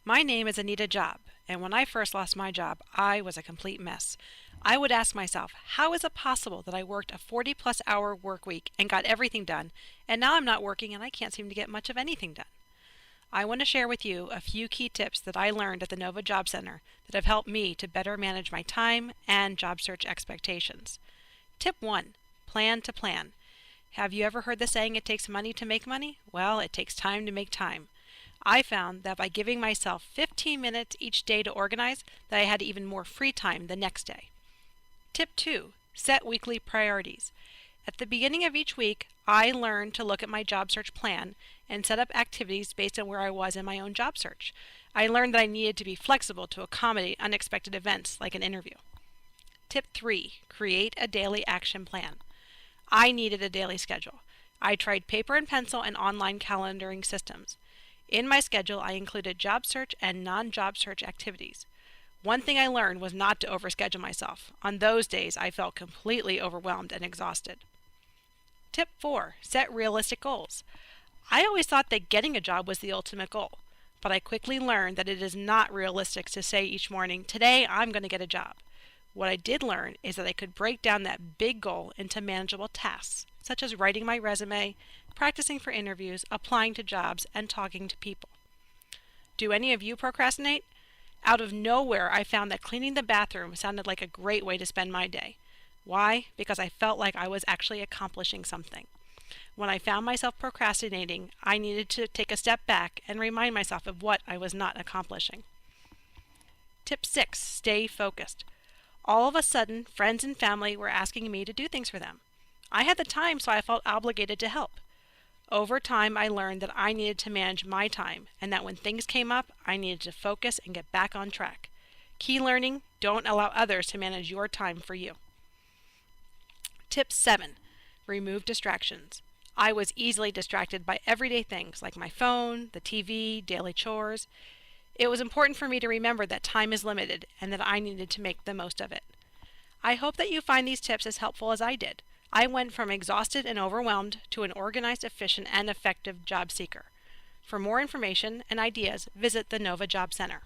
My name is Anita Job, and when I first lost my job, I was a complete mess. I would ask myself, how is it possible that I worked a 40-plus hour work week and got everything done, and now I'm not working and I can't seem to get much of anything done? I want to share with you a few key tips that I learned at the Nova Job Center that have helped me to better manage my time and job search expectations. Tip 1. Plan to plan. Have you ever heard the saying, it takes money to make money? Well, it takes time to make time. I found that by giving myself 15 minutes each day to organize, that I had even more free time the next day. Tip 2. Set weekly priorities. At the beginning of each week, I learned to look at my job search plan and set up activities based on where I was in my own job search. I learned that I needed to be flexible to accommodate unexpected events like an interview. Tip 3. Create a daily action plan. I needed a daily schedule. I tried paper and pencil and online calendaring systems. In my schedule, I included job search and non-job search activities. One thing I learned was not to overschedule myself. On those days, I felt completely overwhelmed and exhausted. Tip 4. Set realistic goals. I always thought that getting a job was the ultimate goal, but I quickly learned that it is not realistic to say each morning, today I'm going to get a job. What I did learn is that I could break down that big goal into manageable tasks, such as writing my resume, practicing for interviews, applying to jobs, and talking to people. Do any of you procrastinate? Out of nowhere, I found that cleaning the bathroom sounded like a great way to spend my day. Why? Because I felt like I was actually accomplishing something. When I found myself procrastinating, I needed to take a step back and remind myself of what I was not accomplishing. Tip 6. Stay focused. All of a sudden, friends and family were asking me to do things for them. I had the time, so I felt obligated to help. Over time, I learned that I needed to manage my time, and that when things came up, I needed to focus and get back on track. Key learning: don't allow others to manage your time for you. Tip 7. Remove distractions. I was easily distracted by everyday things like my phone, the TV, daily chores. It was important for me to remember that time is limited and that I needed to make the most of it. I hope that you find these tips as helpful as I did. I went from exhausted and overwhelmed to an organized, efficient, and effective job seeker. For more information and ideas, visit the Nova Job Center.